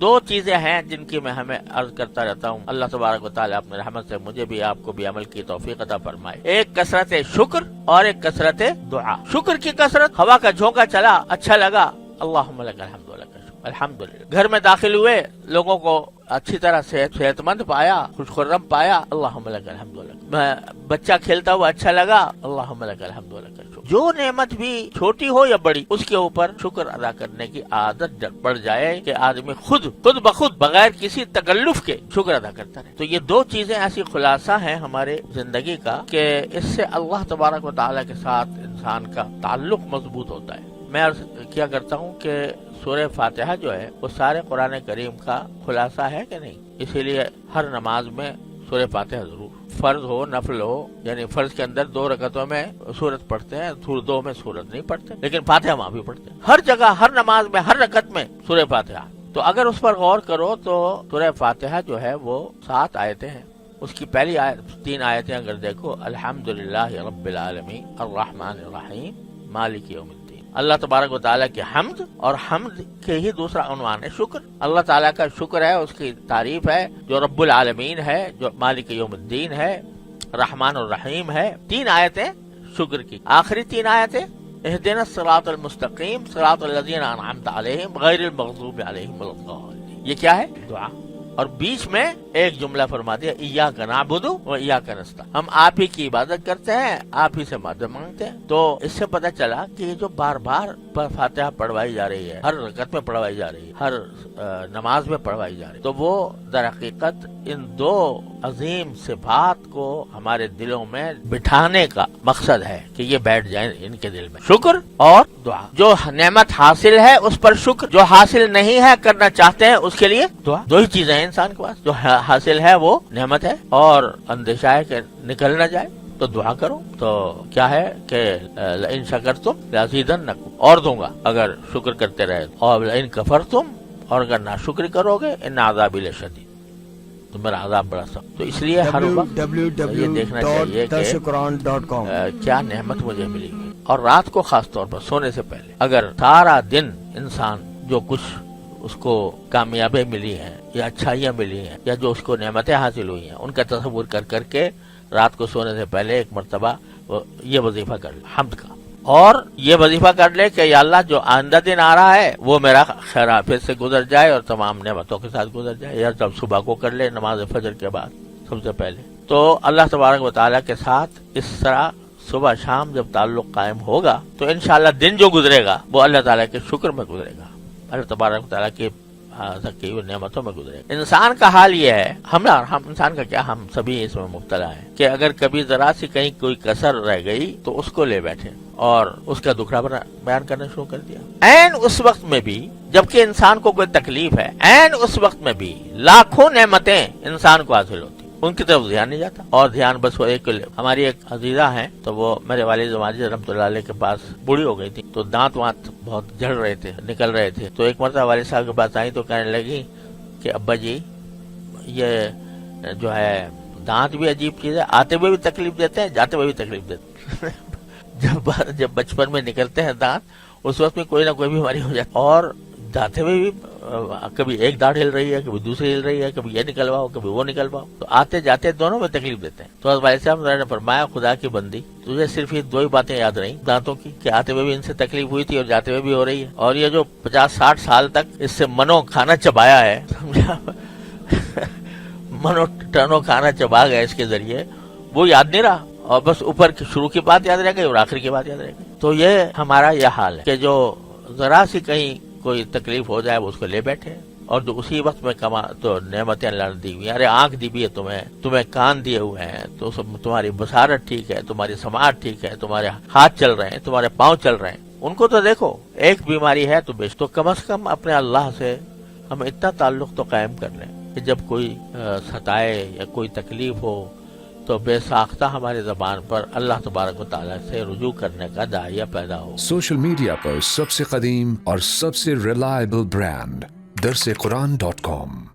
دو چیزیں ہیں جن کی میں ہمیں عرض کرتا رہتا ہوں. اللہ تبارک و تعالیٰ اپنے رحمت سے مجھے بھی آپ کو بھی عمل کی توفیق عطا فرمائے. ایک کثرت شکر اور ایک کثرت دعا. شکر کی کثرت، ہوا کا جھونکا چلا اچھا لگا، اللہم لک الحمد لک الشکر، الحمدللہ. گھر میں داخل ہوئے، لوگوں کو اچھی طرح صحت مند پایا، خوش خرم پایا، اللہم لک الحمد لک. بچہ کھیلتا ہوا اچھا لگا، اللہم لک الحمد لک الشکر. جو نعمت بھی چھوٹی ہو یا بڑی، اس کے اوپر شکر ادا کرنے کی عادت پڑ جائے کہ آدمی خود بخود بغیر کسی تکلف کے شکر ادا کرتا رہے. تو یہ دو چیزیں ایسی خلاصہ ہیں ہمارے زندگی کا کہ اس سے اللہ تبارک و تعالیٰ کے ساتھ انسان کا تعلق مضبوط ہوتا ہے. میں عرض کیا کرتا ہوں کہ سورہ فاتحہ جو ہے وہ سارے قرآن کریم کا خلاصہ ہے کہ نہیں. اسی لیے ہر نماز میں سورہ فاتحہ ضرور، فرض ہو نفل ہو، یعنی فرض کے اندر 2 رکعتوں میں سورت پڑھتے ہیں، 2 میں سورت نہیں پڑھتے، لیکن فاتحہ وہاں بھی پڑھتے ہیں. ہر جگہ ہر نماز میں ہر رکعت میں سورہ فاتحہ. تو اگر اس پر غور کرو تو سورہ فاتحہ جو ہے وہ 7 آیتیں ہیں. اس کی پہلی 3 آیتیں اگر دیکھو، الحمدللہ رب العالمین الرحمن الرحیم مالک یوم الدین. اللہ تبارک و تعالیٰ کی حمد، اور حمد کے ہی دوسرا عنوان ہے شکر. اللہ تعالیٰ کا شکر ہے، اس کی تعریف ہے، جو رب العالمین ہے، جو مالک یوم الدین ہے، رحمان الرحیم ہے. 3 آیتیں شکر کی. آخری 3 آیتیں اہدنا الصراط المستقیم صراط الذین انعمت علیہم غیر المغضوب علیہم ولا الضالین. یہ کیا ہے؟ دعا. اور بیچ میں ایک جملہ فرما دیا، ایاک نعبد و ایاک نستعین. ہم آپ ہی کی عبادت کرتے ہیں، آپ ہی سے مدد مانگتے ہیں. تو اس سے پتہ چلا کہ یہ جو بار بار فاتحہ پڑھوائی جا رہی ہے، ہر رکعت میں پڑھوائی جا رہی ہے، ہر نماز میں پڑھوائی جا رہی ہے، تو وہ در حقیقت ان 2 عظیم صفات کو ہمارے دلوں میں بٹھانے کا مقصد ہے کہ یہ بیٹھ جائیں ان کے دل میں، شکر اور دعا. جو نعمت حاصل ہے اس پر شکر، جو حاصل نہیں ہے کرنا چاہتے ہیں اس کے لیے دعا. 2 ہی چیزیں ہیں انسان کے پاس. جو حاصل ہے وہ نعمت ہے، اور اندیشہ ہے کہ نکل نہ جائے تو دعا کرو. تو کیا ہے کہ لئن شکرتم لازیدنکم، اور دوں گا اگر شکر کرتے رہے، اور لئن کفرتم، اور اگر ناشکری کرو گے، ان عذابی لشدید، تو میرا عذاب بڑا سخت. تو اس لیے ہر وقت یہ دیکھنا چاہیے کہ کیا نعمت مجھے ملی. اور رات کو خاص طور پر سونے سے پہلے اگر سارا دن انسان جو کچھ اس کو کامیابی ملی ہیں یا اچھائیاں ملی ہیں یا جو اس کو نعمتیں حاصل ہوئی ہیں، ان کا تصور کر کے رات کو سونے سے پہلے ایک مرتبہ یہ وظیفہ کر لے حمد کا. اور یہ وظیفہ کر لے کہ یا اللہ جو آئندہ دن آ رہا ہے وہ میرا خیر عافیت سے گزر جائے اور تمام نعمتوں کے ساتھ گزر جائے. یا جب صبح کو کر لے نماز فجر کے بعد سب سے پہلے. تو اللہ تبارک و تعالیٰ کے ساتھ اس طرح صبح شام جب تعلق قائم ہوگا تو انشاءاللہ دن جو گزرے گا وہ اللہ تعالیٰ کے شکر میں گزرے گا، اللہ تبارک و تعالیٰ کی نعمتوں میں گزرے گا. انسان کا حال یہ ہے، ہم انسان کا کیا، ہم سبھی اس میں مبتلا ہیں کہ اگر کبھی ذرا سی کہیں کوئی کسر رہ گئی تو اس کو لے بیٹھے اور اس کا دکھڑا بیان کرنا شروع کر دیا. عین اس وقت میں بھی جبکہ انسان کو کوئی تکلیف ہے، عین اس وقت میں بھی لاکھوں نعمتیں انسان کو حاصل ہوتی، ان کی طرف دھیان نہیں جاتا. اور دھیان بس وہ ہماری ایک عزیزہ ہیں، تو وہ میرے والد ماجد رحمۃ اللہ علیہ کے پاس بوڑھی ہو گئی تھی، تو دانت وانت بہت جھڑ رہے تھے، نکل رہے تھے. تو ایک مرتبہ والد صاحب کے پاس آئی تو کہنے لگی کہ ابا جی یہ جو ہے دانت بھی عجیب چیز ہے، آتے ہوئے بھی تکلیف دیتے ہیں، جاتے ہوئے بھی تکلیف دیتے ہیں. جب بچپن میں نکلتے ہیں دانت اس وقت میں کوئی نہ کوئی بیماری ہو جاتی، اور جاتے ہوئے بھی کبھی ایک داڑھ ہل رہی ہے، کبھی دوسری ہل رہی ہے، کبھی یہ نکلواؤ کبھی وہ نکلواؤ، تو آتے جاتے دونوں میں تکلیف دیتے ہیں. تو والد صاحب نے فرمایا خدا کی بندی، تجھے صرف یہ 2 ہی باتیں یاد رہیں دانتوں کی کہ آتے ہوئے بھی ان سے تکلیف ہوئی تھی اور جاتے ہوئے بھی ہو رہی ہے، اور یہ جو 50-60 سال تک اس سے منو کھانا چبایا ہے، منو ٹنو کھانا چبا گیا اس کے ذریعے، وہ یاد نہیں رہا، اور بس اوپر کی شروع کی بات یاد رہ گئی اور آخر کی بات یاد رہ گئی. تو یہ ہمارا یہ حال ہے کہ جو ذرا سی کہیں کوئی تکلیف ہو جائے وہ اس کو لے بیٹھے، اور جو اسی وقت میں تو نعمتیں اللہ نے دی ہوئی ہیں. ارے آنکھ دی بھی ہے تمہیں کان دیے ہوئے ہیں، تو تمہاری بصارت ٹھیک ہے، تمہاری سماعت ٹھیک ہے، تمہارے ہاتھ چل رہے ہیں، تمہارے پاؤں چل رہے ہیں، ان کو تو دیکھو. ایک بیماری ہے تو کم از کم اپنے اللہ سے ہم اتنا تعلق تو قائم کر لیں کہ جب کوئی ستائے یا کوئی تکلیف ہو تو بے ساختہ ہماری زبان پر اللہ تبارک و تعالیٰ سے رجوع کرنے کا داعیہ پیدا ہو. سوشل میڈیا پر سب سے قدیم اور سب سے ریلائبل برانڈ درسقرآن.com